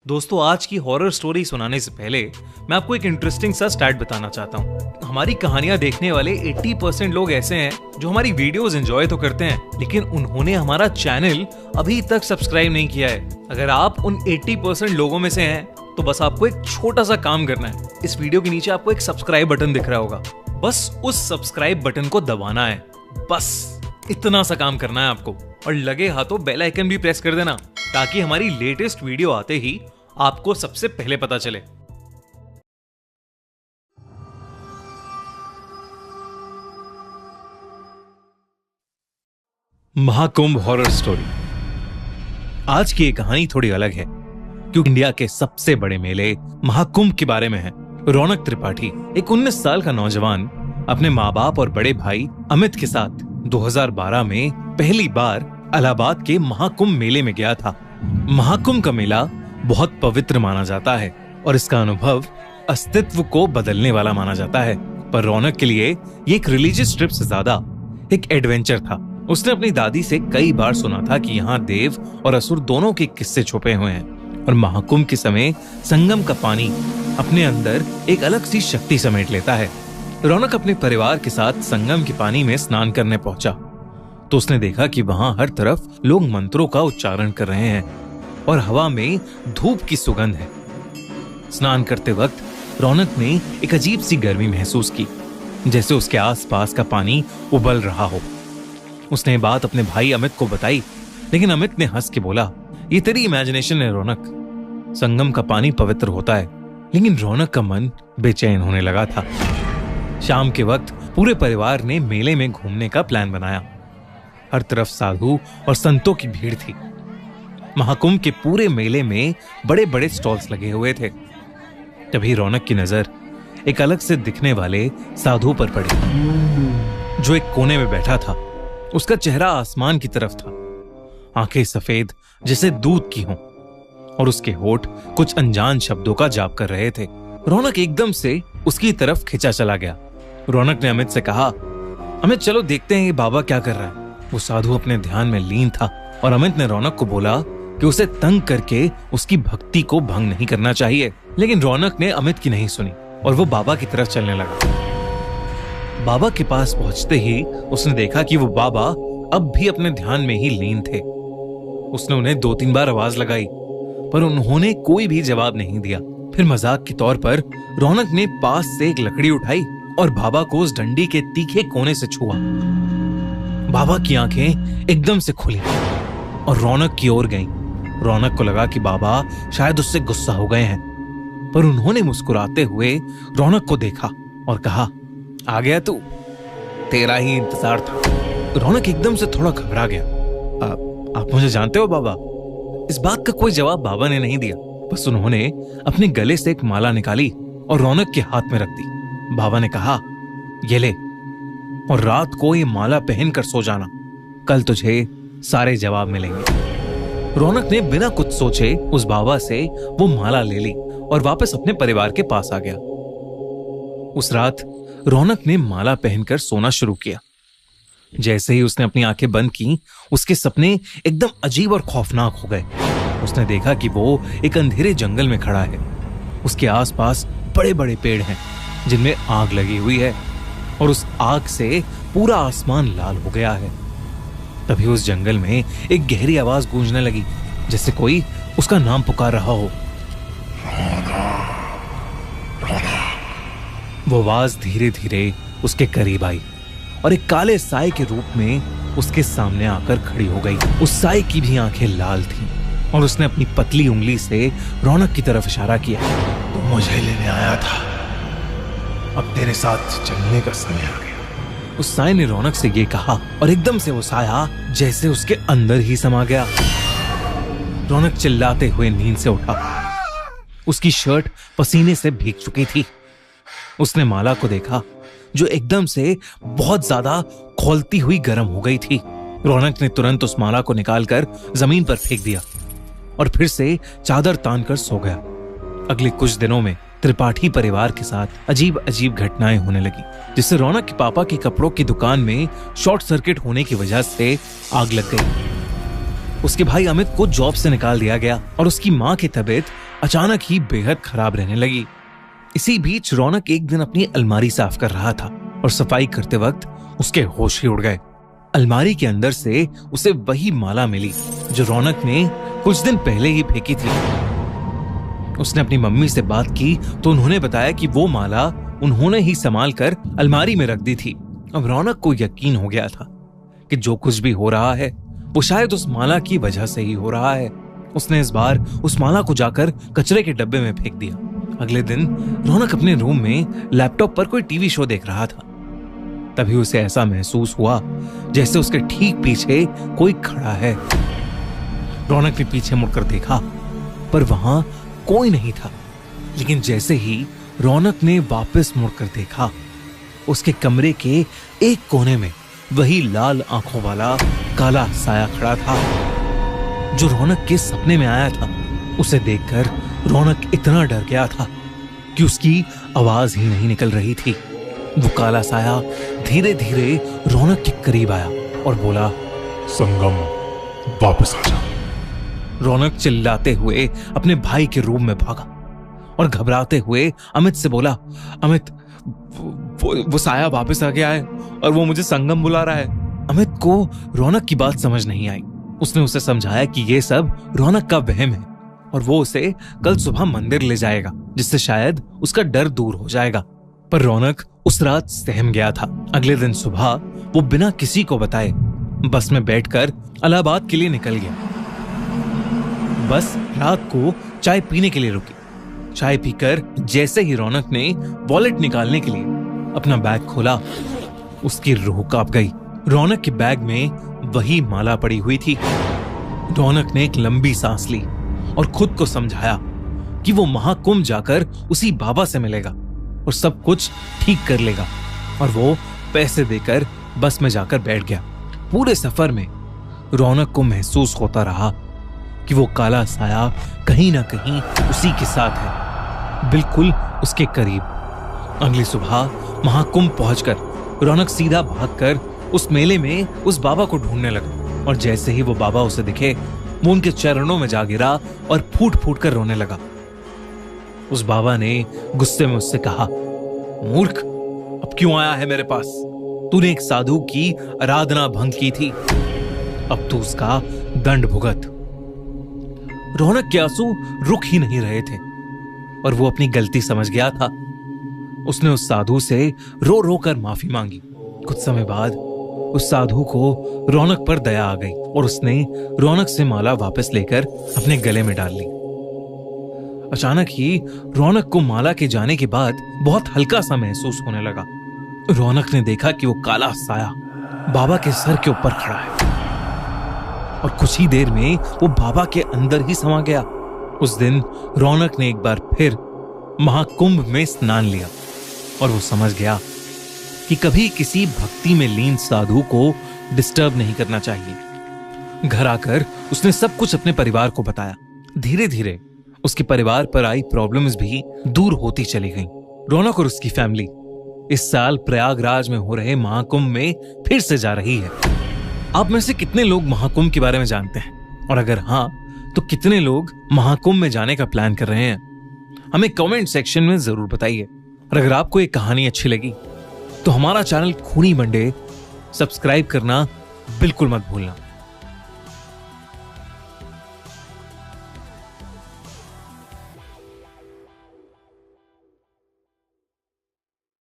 दोस्तों, आज की हॉरर स्टोरी सुनाने से पहले मैं आपको एक इंटरेस्टिंग सा स्टैट बताना चाहता हूँ। हमारी कहानियां देखने वाले 80% लोग ऐसे हैं जो हमारी वीडियोस एंजॉय तो करते हैं, लेकिन उन्होंने हमारा चैनल अभी तक सब्सक्राइब नहीं किया है। अगर आप उन 80% लोगों में से हैं तो बस आपको एक छोटा सा काम करना है। इस वीडियो के नीचे आपको एक सब्सक्राइब बटन दिख रहा होगा, बस उस सब्सक्राइब बटन को दबाना है। बस इतना सा काम करना है आपको, और लगे हाथों बेल आइकन भी प्रेस कर देना ताकि हमारी लेटेस्ट वीडियो आते ही आपको सबसे पहले पता चले। Mahakumbh horror story. आज की ये कहानी थोड़ी अलग है क्योंकि इंडिया के सबसे बड़े मेले महाकुंभ के बारे में है। रौनक त्रिपाठी, एक 19 साल का नौजवान, अपने माँ बाप और बड़े भाई अमित के साथ 2012 में पहली बार इलाहाबाद के महाकुंभ मेले में गया था। महाकुंभ का मेला बहुत पवित्र माना जाता है और इसका अनुभव अस्तित्व को बदलने वाला माना जाता है, पर रौनक के लिए ये एक रिलीजियस ट्रिप से ज्यादा एक एडवेंचर था। उसने अपनी दादी से कई बार सुना था कि यहाँ देव और असुर दोनों के किस्से छुपे हुए हैं और महाकुंभ के समय संगम का पानी अपने अंदर एक अलग सी शक्ति समेट लेता है। रौनक अपने परिवार के साथ संगम के पानी में स्नान करने पहुंचा तो उसने देखा कि वहां हर तरफ लोग मंत्रों का उच्चारण कर रहे हैं और हवा में धूप की सुगंध है। स्नान करते वक्त रौनक ने एक अजीब सी गर्मी महसूस की, जैसे उसके आसपास का पानी उबल रहा हो। उसने बात अपने भाई अमित को बताई, लेकिन अमित ने हंस के बोला, ये तेरी इमेजिनेशन है रौनक, संगम का पानी पवित्र होता है। लेकिन रौनक का मन बेचैन होने लगा था। शाम के वक्त पूरे परिवार ने मेले में घूमने का प्लान बनाया। हर तरफ साधु और संतों की भीड़ थी। महाकुंभ के पूरे मेले में बड़े बड़े स्टॉल्स लगे हुए थे। तभी रौनक की नजर एक अलग से दिखने वाले साधु पर पड़ी, जो एक कोने में बैठा था। उसका चेहरा आसमान की तरफ था, आंखें सफेद जैसे दूध की हों और उसके होठ कुछ अनजान शब्दों का जाप कर रहे थे। रौनक एकदम से उसकी तरफ खिंचा चला गया। रौनक ने अमित से कहा, अमित चलो देखते हैं ये बाबा क्या कर रहा है। वो साधु अपने ध्यान में लीन था और अमित ने रौनक को बोला कि उसे तंग करके उसकी भक्ति को भंग नहीं करना चाहिए। लेकिन रौनक ने अमित की नहीं सुनी और वो बाबा की तरफ चलने लगा। बाबा के पास पहुंचते ही उसने देखा कि वो बाबा अब भी अपने ध्यान में ही लीन थे। उसने उन्हें 2-3 बार आवाज लगाई, पर उन्होंने कोई भी जवाब नहीं दिया। फिर मजाक के तौर पर रौनक ने पास से एक लकड़ी उठाई और बाबा को उस डंडी के तीखे कोने से छुआ। बाबा की आंखें एकदम से खुली और रौनक की ओर गईं। रौनक को लगा कि बाबा शायद उससे गुस्सा हो गए हैं, पर उन्होंने मुस्कुराते हुए रौनक को देखा और कहा, आ गया तू, तेरा ही इंतजार था। रौनक एकदम से थोड़ा घबरा गया। आप मुझे जानते हो बाबा? इस बात का कोई जवाब बाबा ने नहीं दिया, बस उन्होंने अपने गले से एक माला निकाली और रौनक के हाथ में रख दी। बाबा ने कहा, ये ले और रात को ये माला पहनकर सो जाना, कल तुझे सारे जवाब मिलेंगे। रौनक ने बिना कुछ सोचे उस बाबा से वो माला ले ली और वापस अपने परिवार के पास आ गया। उस रात रौनक ने माला पहनकर सोना शुरू किया। जैसे ही उसने अपनी आंखें बंद की, उसके सपने एकदम अजीब और खौफनाक हो गए। उसने देखा कि वो एक अंधेरे जंगल में खड़ा है। उसके आसपास बड़े बड़े पेड़ हैं जिनमें आग लगी हुई है और उस आग से पूरा आसमान लाल हो गया है। तभी उस जंगल में एक गहरी आवाज गूंजने लगी, जैसे कोई उसका नाम पुकार रहा हो। वो आवाज धीरे धीरे उसके करीब आई और एक काले साए के रूप में उसके सामने आकर खड़ी हो गई। उस साए की भी आंखें लाल थीं और उसने अपनी पतली उंगली से रौनक की तरफ इशारा किया। तू मुझे लेने आया था, अब तेरे साथ चलने का समय आ गया। उस साए ने रौनक से ये कहा और एकदम से वो साया जैसे उसके अंदर ही समा गया। रौनक चिल्लाते हुए नींद से उठा। उसकी शर्ट पसीने से भीग चुकी थी। उसने माला को देखा जो एकदम से बहुत ज्यादा खौलती हुई गर्म हो गई थी। रौनक ने तुरंत उस माला को निकालकर जमीन पर फेंक दिया और फिर से चादर तानकर सो गया। अगले कुछ दिनों में त्रिपाठी परिवार के साथ अजीब अजीब घटनाएं होने लगी, जिससे रौनक के पापा की कपड़ों की दुकान में शॉर्ट सर्किट होने की वजह से आग लग गई। उसके भाई अमित को जॉब से निकाल दिया गया और उसकी मां की तबीयत अचानक ही बेहद खराब रहने लगी। इसी बीच रौनक एक दिन अपनी अलमारी साफ कर रहा था और सफाई करते वक्त उसके होश ही उड़ गए। अलमारी के अंदर से उसे वही माला मिली जो रौनक ने कुछ दिन पहले ही फेंकी थी। उसने अपनी मम्मी से बात की तो उन्होंने बताया कि वो माला उन्होंने ही संभाल कर अलमारी में रख दी थी। अब रौनक को यकीन हो गया था कि जो कुछ भी हो रहा है वो शायद उस माला की वजह से ही हो रहा है। उसने इस बार उस माला को जाकर कचरे के डब्बे में फेंक दिया। अगले दिन रौनक अपने रूम में लैपटॉप पर कोई टीवी शो देख रहा था। तभी उसे ऐसा महसूस हुआ जैसे उसके ठीक पीछे कोई खड़ा है। रौनक ने पीछे मुड़कर देखा पर वहां कोई नहीं था। लेकिन जैसे ही रौनक ने वापस मुड़कर देखा, उसके कमरे के एक कोने में वही लाल आंखों वाला काला साया खड़ा था जो रौनक के सपने में आया था। उसे देखकर रौनक इतना डर गया था कि उसकी आवाज ही नहीं निकल रही थी। वो काला साया धीरे धीरे रौनक के करीब आया और बोला, संगम, वापस आ जा। रौनक चिल्लाते हुए अपने भाई के रूम में भागा और घबराते हुए अमित से बोला, अमित, वो साया वापस आ गया है और वो मुझे संगम बुला रहा है। अमित को रौनक की बात समझ नहीं आई। उसने उसे समझाया कि ये सब रौनक का वहम है और वो उसे कल सुबह मंदिर ले जाएगा जिससे शायद उसका डर दूर हो जाएगा। पर रौनक उस रात सहम गया था। अगले दिन सुबह वो बिना किसी को बताए बस में बैठकर इलाहाबाद के लिए निकल गया। बस रात को चाय पीने के लिए रुकी। चाय पीकर जैसे ही रौनक ने वॉलेट निकालने के लिए अपना बैग खोला, उसकी रूह कांप गई। रौनक के बैग में वही माला पड़ी हुई थी। रौनक ने एक लंबी सांस ली और खुद को समझाया कि वो महाकुंभ जाकर उसी बाबा से मिलेगा और सब कुछ ठीक कर लेगा। और वो पैसे देकर बस में जाकर बैठ गया। पूरे सफर में रौनक को महसूस होता रहा कि वो काला साया कहीं ना कहीं उसी के साथ है, बिल्कुल उसके करीब। अगली सुबह महाकुंभ पहुंचकर रौनक सीधा भागकर उस मेले में उस बाबा को ढूंढने लगा। और जैसे ही वो बाबा उसे दिखे, वो उनके चरणों में जा गिरा और फूट फूट कर रोने लगा। उस बाबा ने गुस्से में उससे कहा, मूर्ख, अब क्यों आया है मेरे पास? तूने एक साधु की आराधना भंग की थी, अब तू उसका दंड भुगत। रौनक के आंसू रुक ही नहीं रहे थे और वो अपनी गलती समझ गया था। उसने उस साधु से रो रो कर माफी मांगी। कुछ समय बाद उस साधु को रौनक पर दया आ गई और उसने रौनक से माला वापस लेकर अपने गले में डाल ली। अचानक ही रौनक को माला के जाने के बाद बहुत हल्का सा महसूस होने लगा। रौनक ने देखा कि वो काला साया बाबा के सर के ऊपर खड़ा है और कुछ ही देर में वो बाबा के अंदर ही समा गया। उस दिन रौनक ने एक बार फिर महाकुंभ में स्नान लिया और वो समझ गया कि कभी किसी भक्ति में लीन साधु को डिस्टर्ब नहीं करना चाहिए। घर आकर उसने सब कुछ अपने परिवार को बताया। धीरे धीरे उसके परिवार पर आई प्रॉब्लम्स भी दूर होती चली गईं। रौनक और उसकी फैमिली इस साल प्रयागराज में हो रहे महाकुंभ में फिर से जा रही है। आप में से कितने लोग महाकुंभ के बारे में जानते हैं? और अगर हाँ, तो कितने लोग महाकुंभ में जाने का प्लान कर रहे हैं? हमें कमेंट सेक्शन में जरूर बताइए। और अगर आपको ये कहानी अच्छी लगी तो हमारा चैनल खूनी मंडे सब्सक्राइब करना बिल्कुल मत भूलना।